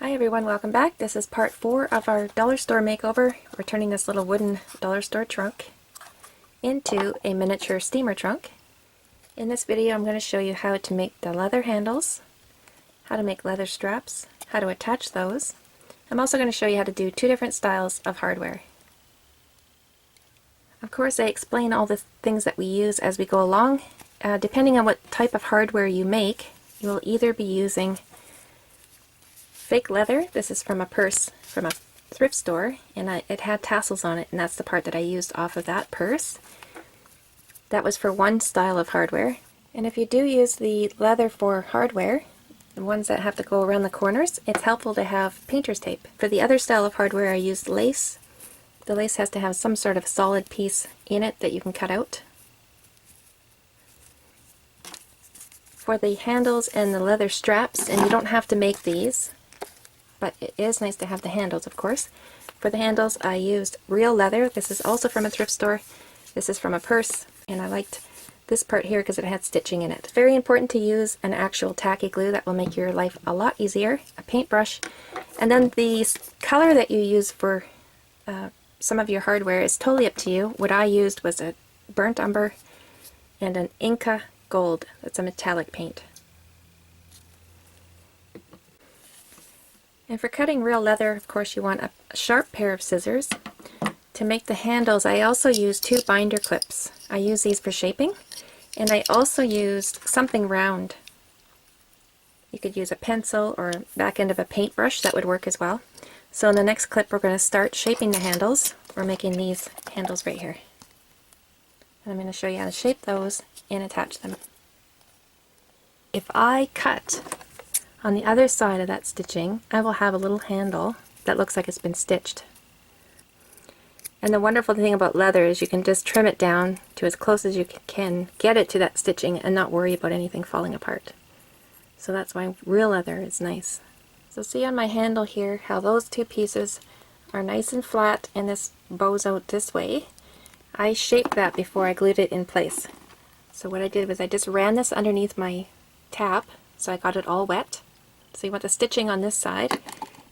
Hi everyone, welcome back. This is part 4 of our dollar store makeover. We're turning this little wooden dollar store trunk into a miniature steamer trunk. In this video I'm going to show you how to make the leather handles, how to make leather straps, how to attach those. I'm also going to show you how to do 2 different styles of hardware. Of course I explain all the things that we use as we go along. Depending on what type of hardware you make, you will either be using fake leather. This is from a purse from a thrift store, and it had tassels on it, and that's the part that I used off of that purse. That was for one style of hardware. And if you do use the leather for hardware, the ones that have to go around the corners, it's helpful to have painter's tape. For the other style of hardware I used lace. The lace has to have some sort of solid piece in it that you can cut out. For the handles and the leather straps, and you don't have to make these, but it is nice to have the handles, of course. For the handles I used real leather. This is also from a thrift store. This is from a purse, and I liked this part here because it had stitching in it. Very important to use an actual tacky glue. That will make your life a lot easier. A paintbrush. And then the color that you use for some of your hardware is totally up to you. What I used was a burnt umber and an Inca gold. That's a metallic paint. And for cutting real leather, of course, you want a sharp pair of scissors. To make the handles, I also used 2 binder clips. I use these for shaping, and I also used something round. You could use a pencil or a back end of a paintbrush, that would work as well. So in the next clip we're going to start shaping the handles. We're making these handles right here. And I'm going to show you how to shape those and attach them. If I cut on the other side of that stitching, I will have a little handle that looks like it's been stitched. And the wonderful thing about leather is you can just trim it down to as close as you can get it to that stitching and not worry about anything falling apart. So that's why real leather is nice. So see on my handle here how those 2 pieces are nice and flat and this bows out this way. I shaped that before I glued it in place. So what I did was I just ran this underneath my tap so I got it all wet. So you want the stitching on this side,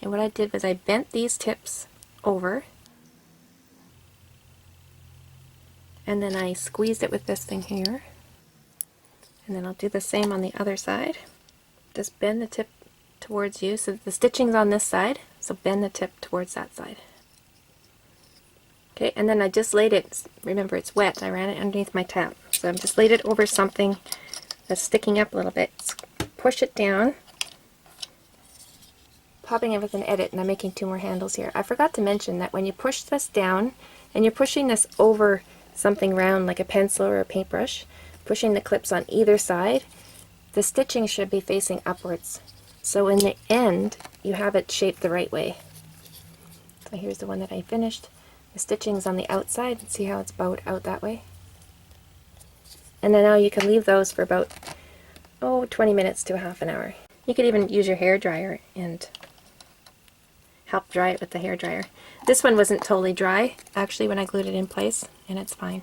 and what I did was I bent these tips over, and then I squeezed it with this thing here, and then I'll do the same on the other side. Just bend the tip towards you, so the stitching's on this side, so bend the tip towards that side. Okay, and then I just laid it, remember it's wet, I ran it underneath my tap, so I've just laid it over something that's sticking up a little bit. Push it down, popping it with an edit, and I'm making 2 more handles here. I forgot to mention that when you push this down, and you're pushing this over something round like a pencil or a paintbrush, pushing the clips on either side, the stitching should be facing upwards. So in the end, you have it shaped the right way. So here's the one that I finished. The stitching's on the outside. See how it's bowed out that way? And then now you can leave those for about 20 minutes to half an hour. You could even use your hair dryer and help dry it with the hair dryer. This one wasn't totally dry actually when I glued it in place, and it's fine.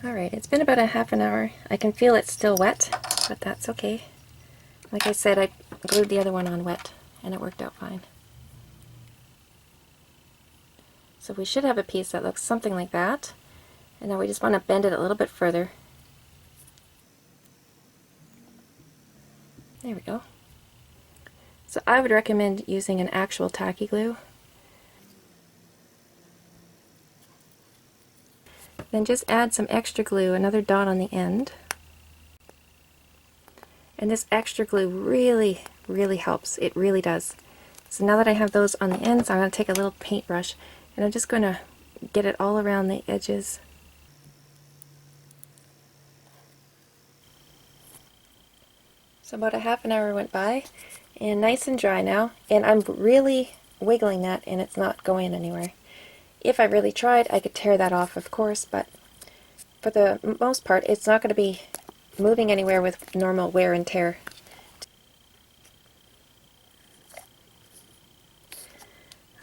Alright, it's been about a half an hour. I can feel it's still wet, but that's okay. Like I said, I glued the other one on wet and it worked out fine. So we should have a piece that looks something like that. And now we just want to bend it a little bit further. There we go. So I would recommend using an actual tacky glue. Then just add some extra glue, another dot on the end. And this extra glue really, really helps. It really does. So now that I have those on the ends, I'm going to take a little paintbrush and I'm just going to get it all around the edges. So about a half an hour went by, and nice and dry now, and I'm really wiggling that and it's not going anywhere. If I really tried, I could tear that off, of course, but for the most part it's not going to be moving anywhere with normal wear and tear.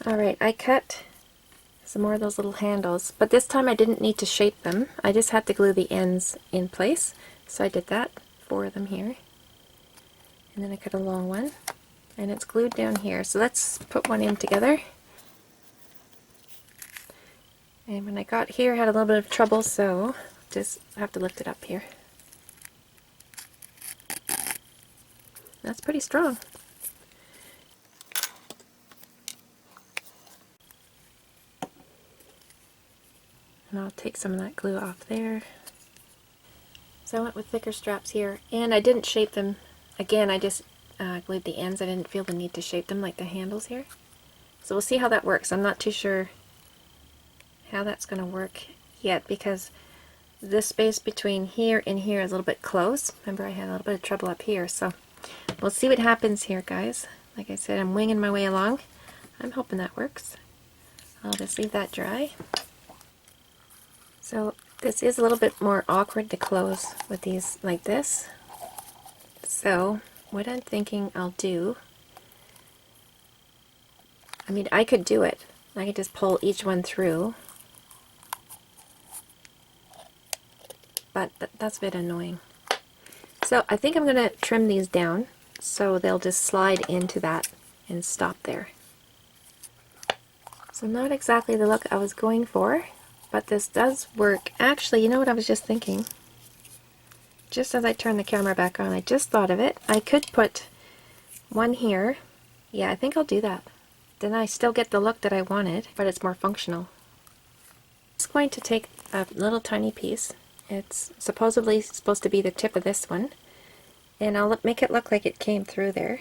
Alright, I cut some more of those little handles, but this time I didn't need to shape them. I just had to glue the ends in place, so I did that, 4 of them here. And then I cut a long one. and it's glued down here. So let's put one in together. And when I got here, I had a little bit of trouble, so just have to lift it up here. That's pretty strong. And I'll take some of that glue off there. So I went with thicker straps here, and I didn't shape them. Again, I just glued the ends. I didn't feel the need to shape them like the handles here. So we'll see how that works. I'm not too sure how that's going to work yet because this space between here and here is a little bit close. Remember, I had a little bit of trouble up here, so we'll see what happens here, guys. Like I said, I'm winging my way along. I'm hoping that works. I'll just leave that dry. So this is a little bit more awkward to close with these like this. So what I'm thinking I'll do, I mean, I could do it. I could just pull each one through. But that's a bit annoying. So I think I'm going to trim these down so they'll just slide into that and stop there. So not exactly the look I was going for, but this does work. Actually, you know what I was just thinking? Just as I turned the camera back on, I just thought of it. I could put one here. Yeah, I think I'll do that. Then I still get the look that I wanted, but it's more functional. I'm just going to take a little tiny piece. It's supposedly supposed to be the tip of this one, and I'll make it look like it came through there.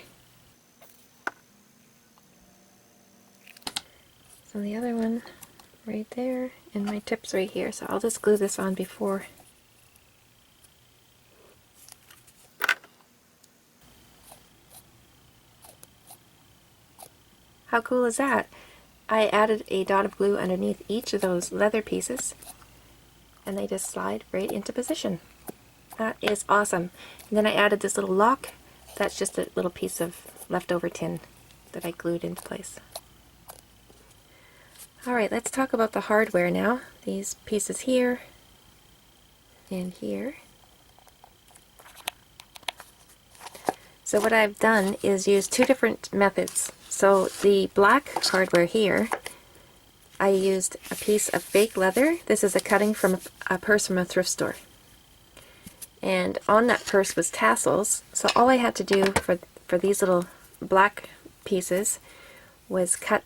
So the other one right there, and my tip's right here, so I'll just glue this on before. How cool is that? I added a dot of glue underneath each of those leather pieces, and they just slide right into position. That is awesome. And then I added this little lock. That's just a little piece of leftover tin that I glued into place. Alright, let's talk about the hardware now. These pieces here and here. So what I've done is use two different methods. So the black hardware here, I used a piece of fake leather. This is a cutting from a purse from a thrift store. And on that purse was tassels. So all I had to do for these little black pieces was cut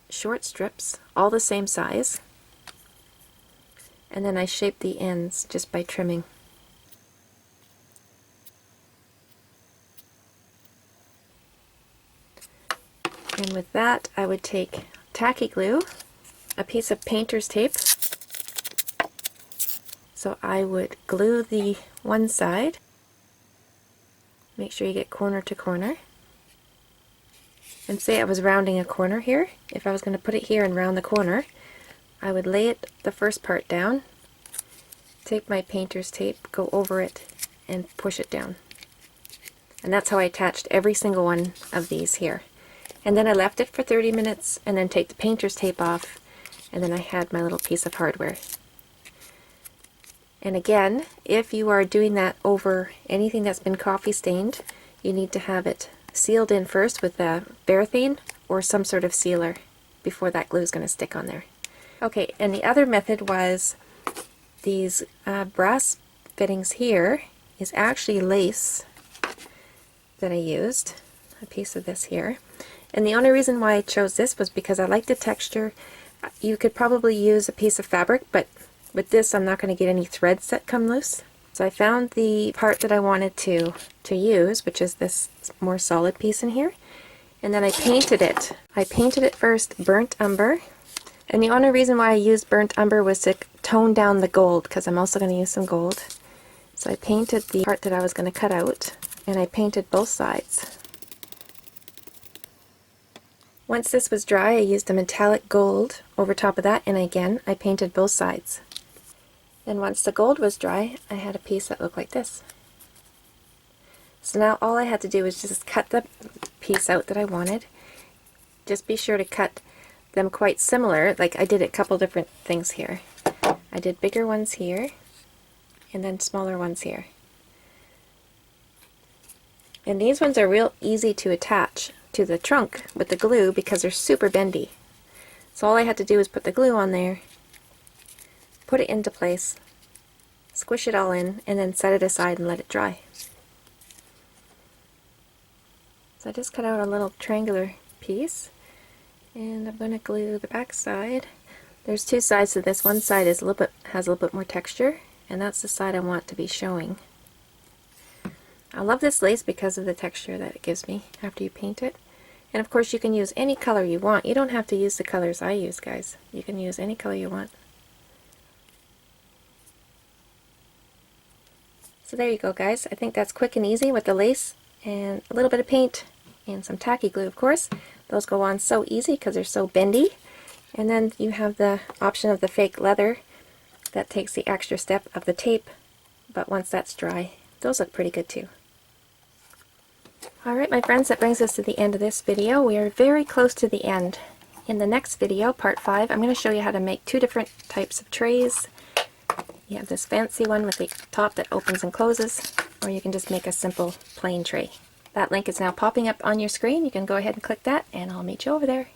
short strips, all the same size. And then I shaped the ends just by trimming. And with that, I would take tacky glue, a piece of painter's tape. So I would glue the one side. Make sure you get corner to corner. And say I was rounding a corner here. If I was going to put it here and round the corner, I would lay it the first part down, take my painter's tape, go over it, and push it down. And that's how I attached every single one of these here. And then I left it for 30 minutes and then take the painter's tape off, and then I had my little piece of hardware. And again, if you are doing that over anything that's been coffee stained, you need to have it sealed in first with a Varathane or some sort of sealer before that glue is going to stick on there. Okay, and the other method was these brass fittings here is actually lace that I used, a piece of this here. And the only reason why I chose this was because I like the texture. You could probably use a piece of fabric, but with this I'm not going to get any threads that come loose. So I found the part that I wanted to use, which is this more solid piece in here, and then I painted it. I painted it first burnt umber, and the only reason why I used burnt umber was to tone down the gold, because I'm also going to use some gold. So I painted the part that I was going to cut out, and I painted both sides. Once this was dry, I used a metallic gold over top of that, and again I painted both sides. Then once the gold was dry, I had a piece that looked like this. So now all I had to do was just cut the piece out that I wanted. Just be sure to cut them quite similar, like I did a couple different things here. I did bigger ones here, and then smaller ones here. And these ones are real easy to attach to the trunk with the glue because they're super bendy. So all I had to do was put the glue on there, put it into place, squish it all in, and then set it aside and let it dry. So I just cut out a little triangular piece, and I'm going to glue the back side. There's two sides to this. One side is has a little bit more texture, and that's the side I want to be showing. I love this lace because of the texture that it gives me after you paint it. And of course you can use any color you want. You don't have to use the colors I use, guys. You can use any color you want. So there you go, guys. I think that's quick and easy with the lace and a little bit of paint and some tacky glue, of course. Those go on so easy because they're so bendy. And then you have the option of the fake leather that takes the extra step of the tape. But once that's dry, those look pretty good too. Alright my friends, that brings us to the end of this video. We are very close to the end. In the next video, part 5, I'm going to show you how to make 2 different types of trays. You have this fancy one with the top that opens and closes, or you can just make a simple plain tray. That link is now popping up on your screen. You can go ahead and click that and I'll meet you over there.